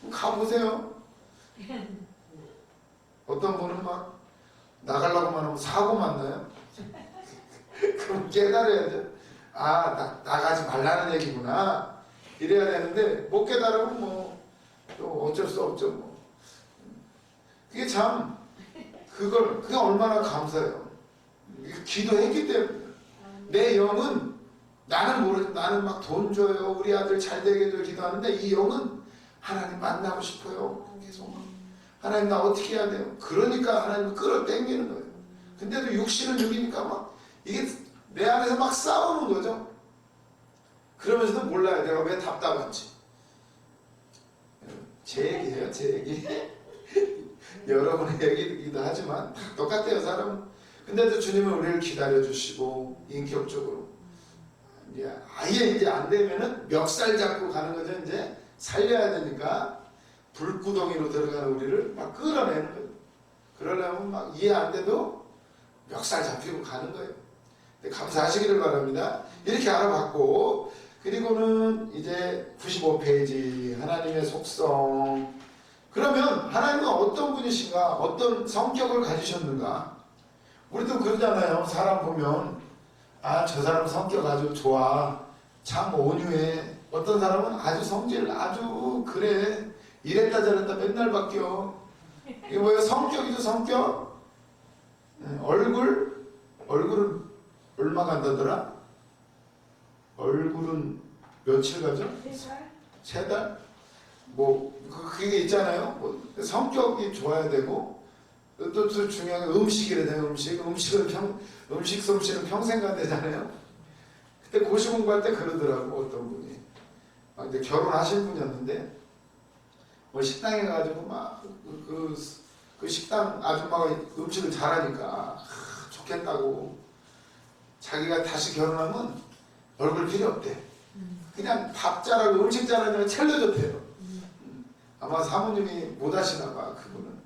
가보세요. 어떤 분은 막 나가려고만 하면 사고만 나요. 그럼 깨달아야죠. 아, 나가지 말라는 얘기구나. 이래야 되는데 못 깨달으면 뭐 또 어쩔 수 없죠. 뭐. 그게 참 그게 얼마나 감사해요. 기도했기 때문에 내 영은 나는 막 돈 줘요. 우리 아들 잘 되게 해줘 기도하는데 이 영은 하나님 만나고 싶어요. 계속 하나님 나 어떻게 해야 돼요? 그러니까 하나님 끌어당기는 거예요. 근데도 육신은 육이니까 막 이게 내 안에서 막 싸우는 거죠. 그러면서도 몰라요. 내가 왜 답답한지. 제 얘기예요. 제 얘기. 여러분의 얘기이기도 하지만 똑같아요. 사람은. 근데도 주님은 우리를 기다려주시고 인격적으로 아예 이제 안 되면은 멱살 잡고 가는 거죠. 이제 살려야 되니까 불구덩이로 들어가는 우리를 막 끌어내는 거예요. 그러려면 막 이해 안 돼도 멱살 잡히고 가는 거예요. 감사하시기를 바랍니다. 이렇게 알아봤고 그리고는 이제 95페이지 하나님의 속성. 그러면 하나님은 어떤 분이신가? 어떤 성격을 가지셨는가? 우리도 그러잖아요. 사람 보면 아, 저 사람 성격 아주 좋아. 참 온유해. 어떤 사람은 아주 성질 아주 그래. 이랬다 저랬다 맨날 바뀌어. 이게 뭐예요? 성격이죠. 성격. 얼굴은 얼마 간다더라? 얼굴은 며칠 가죠? 3살? 3달? 뭐 그게 있잖아요. 뭐 성격이 좋아야 되고 또 중요한 게 음식이래 돼요. 음식 솜씨는 평생 간대잖아요. 그때 고시 공부할 때 그러더라고 어떤 분이. 이제 결혼하신 분이었는데 뭐 식당에 가가지고 막 그 식당 아줌마가 음식을 잘하니까 좋겠다고 자기가 다시 결혼하면 얼굴 필요 없대. 그냥 밥 잘하고 음식 잘하면 찰려줬대요. 아마 사모님이 못 하시나 봐. 그분은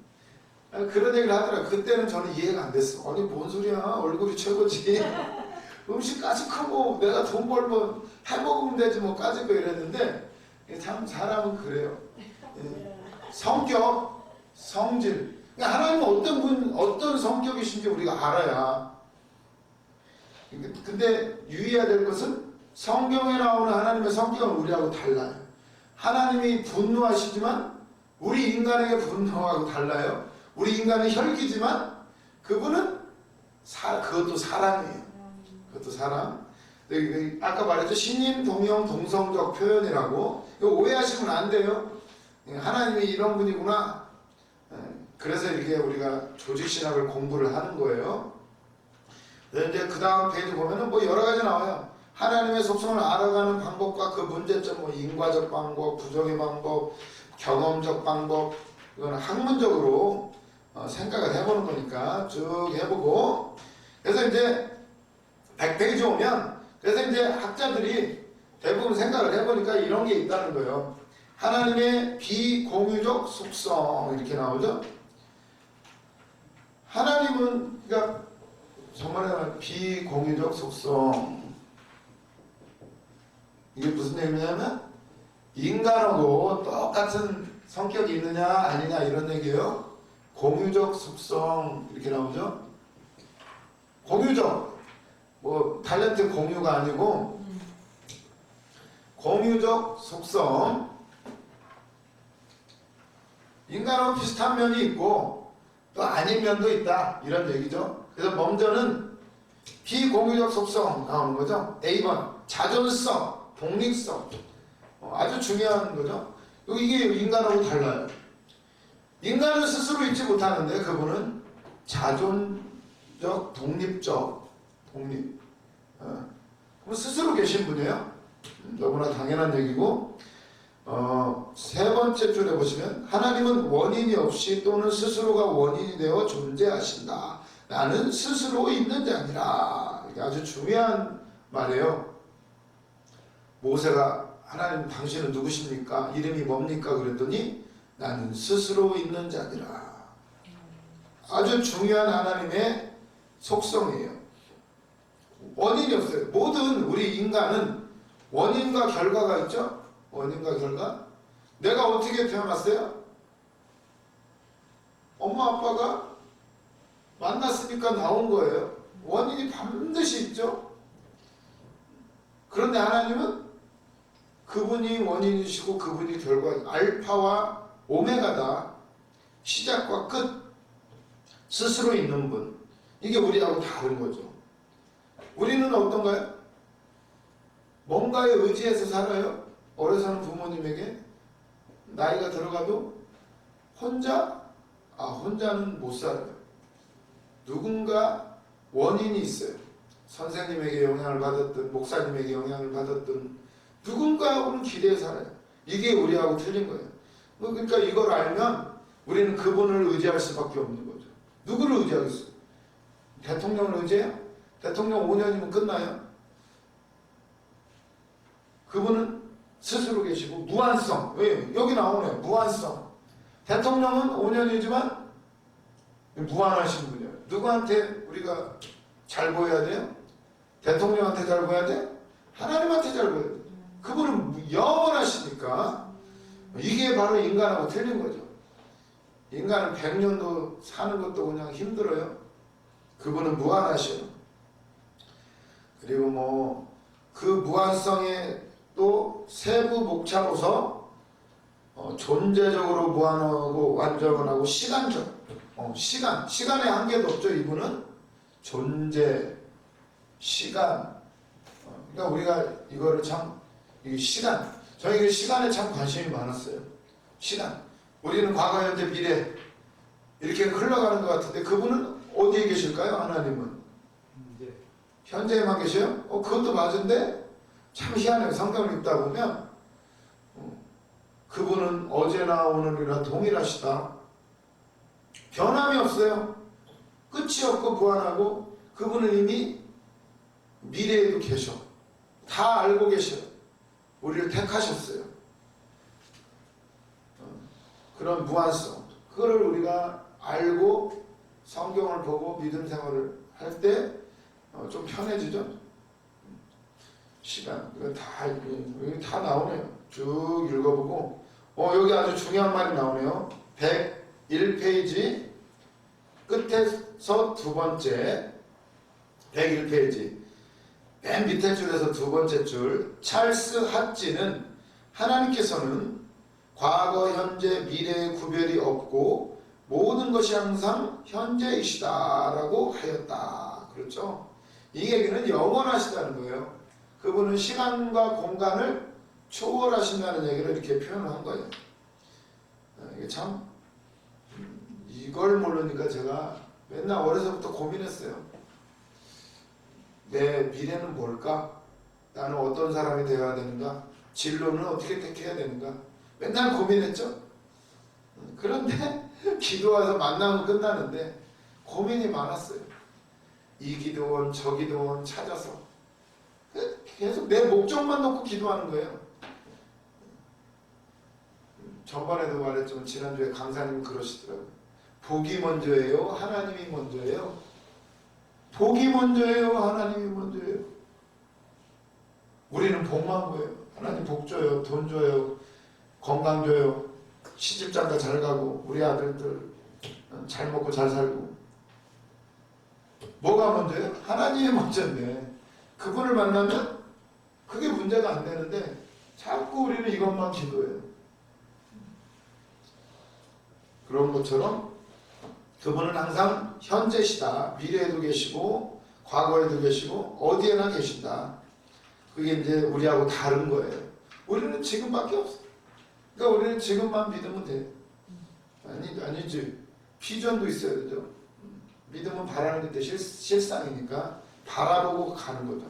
그런 얘기를 하더라. 그때는 저는 이해가 안 됐어. 아니 뭔 소리야? 얼굴이 최고지. 음식까지 크고 내가 돈 벌면 해먹으면 되지 뭐 까짓 거 이랬는데 참 사람은 그래요. 성격, 성질. 그러니까 하나님은 어떤 분, 어떤 성격이신지 우리가 알아야. 근데 유의해야 될 것은 성경에 나오는 하나님의 성격은 우리하고 달라요. 하나님이 분노하시지만 우리 인간에게 분노하고 달라요. 우리 인간은 혈기지만 그분은 그것도 사랑이에요. 그것도 사랑. 아까 말했죠. 신인, 동형, 동성적 표현이라고. 이거 오해하시면 안 돼요. 하나님이 이런 분이구나. 그래서 이렇게 우리가 조직신학을 공부를 하는 거예요. 이제 그 다음 페이지 보면은 뭐 여러 가지 나와요. 하나님의 속성을 알아가는 방법과 그 문제점, 뭐 인과적 방법, 부정의 방법, 경험적 방법, 이거는 학문적으로 생각을 해보는 거니까 쭉 해보고. 그래서 이제 100페이지 오면, 그래서 이제 학자들이 대부분 생각을 해보니까 이런 게 있다는 거예요. 하나님의 비공유적 속성 이렇게 나오죠. 하나님은 그러니까 정말 비공유적 속성, 이게 무슨 얘기냐면 인간하고 똑같은 성격이 있느냐 아니냐 이런 얘기예요. 공유적 속성 이렇게 나오죠. 공유적, 뭐 탤런트 공유가 아니고 공유적 속성. 인간하고 비슷한 면이 있고 또 아닌 면도 있다 이런 얘기죠. 그래서 먼저는 비공유적 속성 나오는 거죠. A번 자존성, 독립성, 아주 중요한 거죠. 이게 인간하고 달라요. 인간은 스스로 있지 못하는데 그분은 자존적, 독립적, 독립. 스스로 계신 분이에요. 너무나 당연한 얘기고. 세 번째 줄에 보시면 하나님은 원인이 없이 또는 스스로가 원인이 되어 존재하신다. 나는 스스로 있는 자니라. 이게 아주 중요한 말이에요. 모세가 하나님 당신은 누구십니까? 이름이 뭡니까? 그랬더니 나는 스스로 있는 자니라. 아주 중요한 하나님의 속성이에요. 원인이 없어요. 모든 우리 인간은 원인과 결과가 있죠? 원인과 결과. 내가 어떻게 태어났어요? 엄마 아빠가 만났으니까 나온 거예요. 원인이 반드시 있죠. 그런데 하나님은 그분이 원인이시고 그분이 결과, 알파와 오메가다. 시작과 끝. 스스로 있는 분. 이게 우리하고 다른 거죠. 우리는 어떤가요? 뭔가에 의지해서 살아요. 오래 사는 부모님에게 나이가 들어가도 혼자는 못 살아요. 누군가 원인이 있어요. 선생님에게 영향을 받았든 목사님에게 영향을 받았든 누군가하고는 기대해 살아요. 이게 우리하고 틀린 거예요. 그러니까 이걸 알면 우리는 그분을 의지할 수밖에 없는 거죠. 누구를 의지하겠어요? 대통령을 의지해요? 대통령 5년이면 끝나요? 그분은 스스로 계시고 무한성. 왜? 여기 나오네요. 무한성. 대통령은 5년이지만 무한하신 분이에요. 누구한테 우리가 잘 보여야 돼요? 대통령한테 잘 보여야 돼? 하나님한테 잘 보여야 돼. 그분은 영원하시니까. 이게 바로 인간하고 틀린 거죠. 인간은 100년도 사는 것도 그냥 힘들어요. 그분은 무한하셔요. 그리고 뭐 그 무한성에 또 세부 목차로서 존재적으로 무한하고 완전하고 시간적, 시간의 한계도 없죠. 이분은 존재, 시간. 그러니까 우리가 이거를 참, 이 시간, 저에게 시간에 참 관심이 많았어요. 시간. 우리는 과거, 현재, 미래 이렇게 흘러가는 것 같은데 그분은 어디에 계실까요? 하나님은 현재에만 계셔요? 그것도 맞은데 참 희한해요. 성경을 읽다 보면 그분은 어제나 오늘이나 동일하시다. 변함이 없어요. 끝이 없고 무한하고 그분은 이미 미래에도 계셔. 다 알고 계셔요. 우리를 택하셨어요. 그런 무한성. 그거를 우리가 알고 성경을 보고 믿음 생활을 할 때 좀 편해지죠. 시간 이거 다 여기 다 나오네요. 쭉 읽어보고 여기 아주 중요한 말이 나오네요. 101페이지 끝에서 두 번째 101페이지 맨 밑에 줄에서 두 번째 줄 찰스 핫지는 하나님께서는 과거, 현재, 미래의 구별이 없고 모든 것이 항상 현재이시다라고 하였다. 그렇죠? 이 얘기는 영원하시다는 거예요. 그분은 시간과 공간을 초월하신다는 얘기를 이렇게 표현한 거예요. 이게 참 이걸 모르니까 제가 맨날 어려서부터 고민했어요. 내 미래는 뭘까? 나는 어떤 사람이 되어야 되는가? 진로는 어떻게 택해야 되는가? 맨날 고민했죠. 그런데 기도와서 만나면 끝나는데 고민이 많았어요. 이 기도원 저 기도원 찾아서 계속 내 목적만 놓고 기도하는 거예요. 전번에도 말했지만 지난주에 강사님이 그러시더라고요. 복이 먼저예요? 하나님이 먼저예요? 복이 먼저예요? 하나님이 먼저예요? 우리는 복만 보여요. 하나님 복 줘요. 돈 줘요. 건강 줘요. 시집장가 잘 가고 우리 아들들 잘 먹고 잘 살고. 뭐가 먼저예요? 하나님이 먼저인데 그분을 만나면 그게 문제가 안 되는데 자꾸 우리는 이것만 기도해요. 그런 것처럼 그분은 항상 현재시다. 미래에도 계시고 과거에도 계시고 어디에나 계신다. 그게 이제 우리하고 다른 거예요. 우리는 지금밖에 없어. 그러니까 우리는 지금만 믿으면 돼. 아니지. 비전도 있어야 되죠. 믿음은 바라는 게 실상이니까 바라보고 가는 거죠.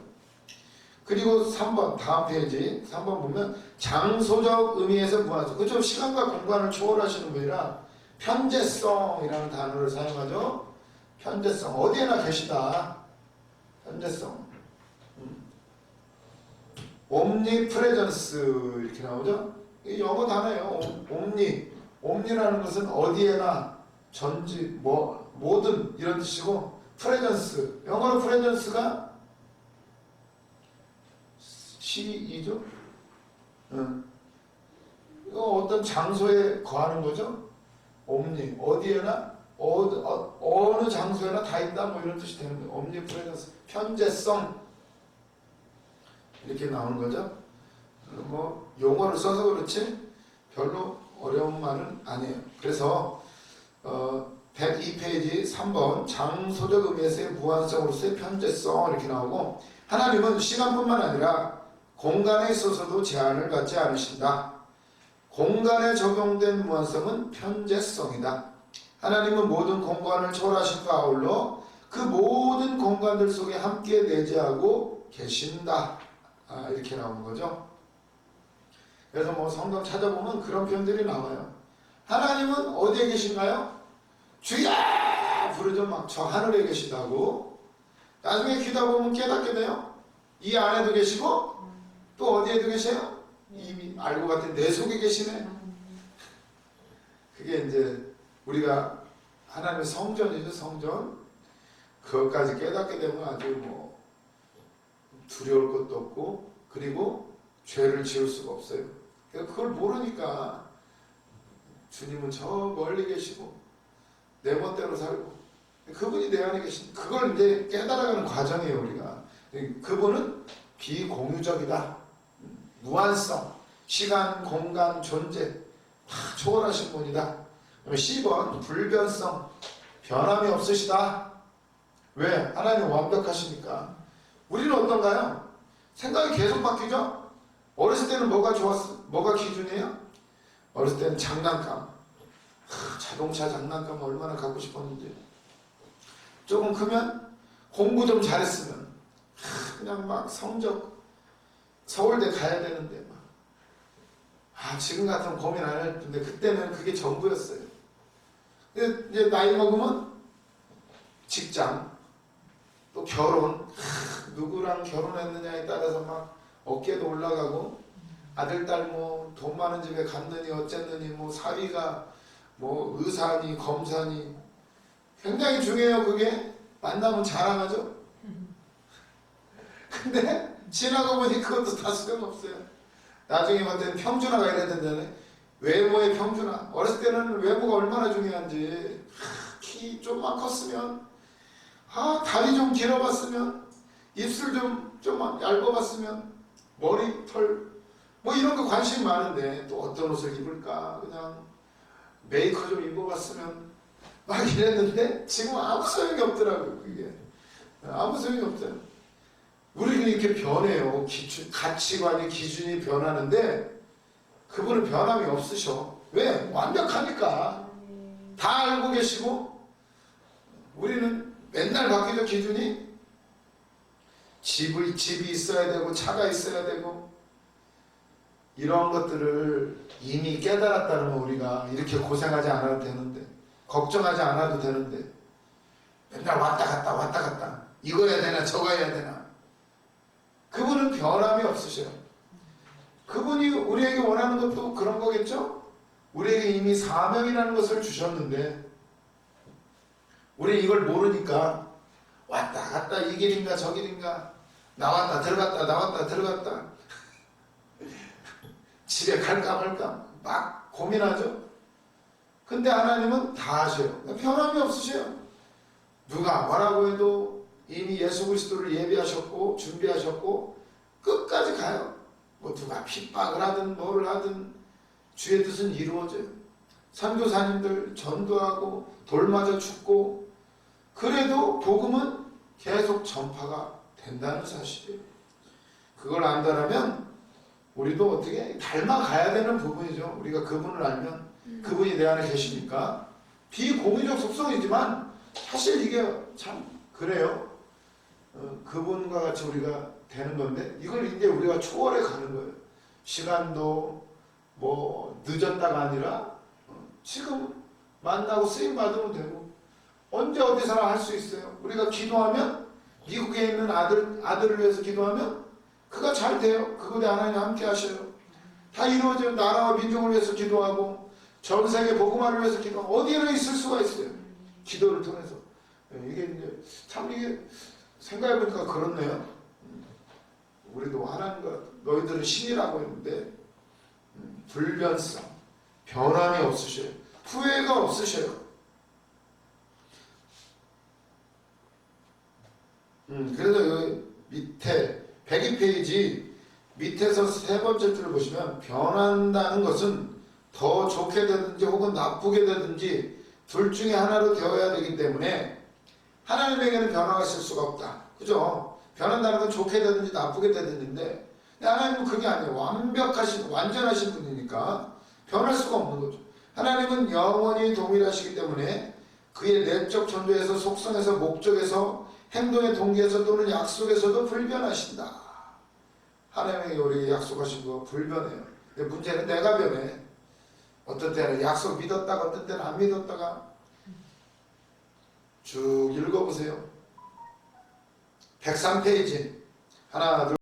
그리고 3번 다음 페이지 3번 보면 장소적 의미에서 무한성. 그죠? 시간과 공간을 초월하시는 분이라 편재성이라는 단어를 사용하죠. 편재성. 어디에나 계시다. 편재성. 옴니프레전스 이렇게 나오죠. 이 영어 단어예요. 옴니라는 것은 어디에나 전지 모든 이런 뜻이고 프레전스. 영어로 프레전스가 시이죠. 이거 어떤 장소에 거하는 거죠. 옴니 어디에나 어느 장소에나 다 있다 뭐 이런 뜻이 되는 거예요. 옴니프레전스 편재성 이렇게 나오는 거죠. 뭐 용어를 써서 그렇지 별로 어려운 말은 아니에요. 그래서 102페이지 3번 장소적 의미에서의 무한성으로서의 편재성 이렇게 나오고 하나님은 시간뿐만 아니라 공간에 있어서도 제한을 갖지 않으신다. 공간에 적용된 무한성은 편재성이다. 하나님은 모든 공간을 초월하신과 아울러 그 모든 공간들 속에 함께 내재하고 계신다. 이렇게 나오는 거죠. 그래서 뭐 성경 찾아보면 그런 표현들이 나와요. 하나님은 어디에 계신가요? 주여 부르죠. 막 저 하늘에 계시다고. 나중에 귀다 보면 깨닫게 돼요. 이 안에도 계시고 또 어디에도 계세요? 이미 알고 봤더니 내 속에 계시네. 그게 이제 우리가 하나님의 성전이죠. 성전. 그것까지 깨닫게 되면 아주 뭐 두려울 것도 없고 그리고 죄를 지을 수가 없어요. 그걸 모르니까 주님은 저 멀리 계시고 내 멋대로 살고 그분이 내 안에 계신 그걸 이제 깨달아가는 과정이에요. 우리가 그분은 비공유적이다. 무한성, 시간, 공간, 존재 다 초월하신 분이다. 10번 불변성, 변함이 없으시다. 왜? 하나님은 완벽하시니까. 우리는 어떤가요? 생각이 계속 바뀌죠? 어렸을 때는 뭐가 좋았어? 뭐가 기준이에요? 어렸을 때는 장난감. 자동차 장난감 얼마나 갖고 싶었는지. 조금 크면 공부 좀 잘했으면 그냥 막 성적 서울대 가야 되는데 막 지금 같으면 고민 안 할 텐데 그때는 그게 전부였어요. 이제 나이 먹으면 직장 또 결혼 누구랑 결혼했느냐에 따라서 막 어깨도 올라가고 아들 딸 뭐 돈 많은 집에 갔느니 어쨌느니 뭐 사위가 뭐 의사니 검사니 굉장히 중요해요. 그게 만나면 자랑하죠. 근데 지나고 보니 그것도 다 소용없어요. 나중에 봤더니 평준화가 이래야 된다네. 외모의 평준화. 어렸을 때는 외모가 얼마나 중요한지. 키 좀만 컸으면, 다리 좀 길어봤으면, 입술 좀 얇아봤으면, 머리, 털, 뭐 이런 거 관심이 많은데 또 어떤 옷을 입을까? 그냥 메이커 좀 입어봤으면 막 이랬는데 지금 아무 소용이 없더라고요. 그게 아무 소용이 없어요. 우리는 이렇게 변해요. 가치관이 기준이 변하는데 그분은 변함이 없으셔. 왜? 완벽하니까. 다 알고 계시고 우리는 맨날 바뀌죠. 기준이. 집이 있어야 되고 차가 있어야 되고 이런 것들을 이미 깨달았다는 우리가 이렇게 고생하지 않아도 되는데 걱정하지 않아도 되는데 맨날 왔다 갔다 이거 해야 되나 저거 해야 되나. 그분은 변함이 없으셔요. 그분이 우리에게 원하는 것도 그런 거겠죠? 우리에게 이미 사명이라는 것을 주셨는데 우리 이걸 모르니까 왔다 갔다 이 길인가 저 길인가 나왔다 들어갔다 집에 갈까 말까 막 고민하죠. 근데 하나님은 다 하셔요. 변함이 없으셔요. 누가 뭐라고 해도 이미 예수 그리스도를 예비하셨고 준비하셨고 끝까지 가요. 뭐 누가 핍박을 하든 뭐를 하든 주의 뜻은 이루어져요. 선교사님들 전도하고 돌 맞아 죽고 그래도 복음은 계속 전파가 된다는 사실이에요. 그걸 안다라면 우리도 어떻게 닮아가야 되는 부분이죠. 우리가 그분을 알면 그분이 내 안에 계시니까 비공의적 속성이지만 사실 이게 참 그래요. 그분과 같이 우리가 되는 건데 이걸 이제 우리가 초월해 가는 거예요. 시간도 뭐 늦었다가 아니라 지금 만나고 쓰임 받으면 되고 언제 어디서나 할 수 있어요. 우리가 기도하면 미국에 있는 아들을 위해서 기도하면 그가 잘 돼요. 그분이 하나님 함께 하셔요. 다 이루어져요. 나라와 민족을 위해서 기도하고 전 세계 복음화를 위해서 기도하고 어디에나 있을 수가 있어요. 기도를 통해서. 이게 이제 참 이게 생각해보니까 그렇네요. 우리도 하나님과 너희들은 신이라고 했는데 불변성, 변함이 없으셔요. 후회가 없으셔요. 그래서 여기 밑에 102페이지 밑에서 세 번째 줄을 보시면 변한다는 것은 더 좋게 되든지 혹은 나쁘게 되든지 둘 중에 하나로 되어야 되기 때문에 하나님에게는 변화가 있을 수가 없다. 그죠? 변한다는 건 좋게 되든지 나쁘게 되든지인데 하나님은 그게 아니에요. 완전하신 분이니까 변할 수가 없는 거죠. 하나님은 영원히 동일하시기 때문에 그의 내적 존재에서 속성에서 목적에서 행동의 동기에서 또는 약속에서도 불변하신다. 하나님이 우리에게 약속하신 거 불변해요. 근데 문제는 내가 변해. 어떤 때는 약속 믿었다가 어떤 때는 안 믿었다가 쭉 읽어보세요. 103페이지 하나 둘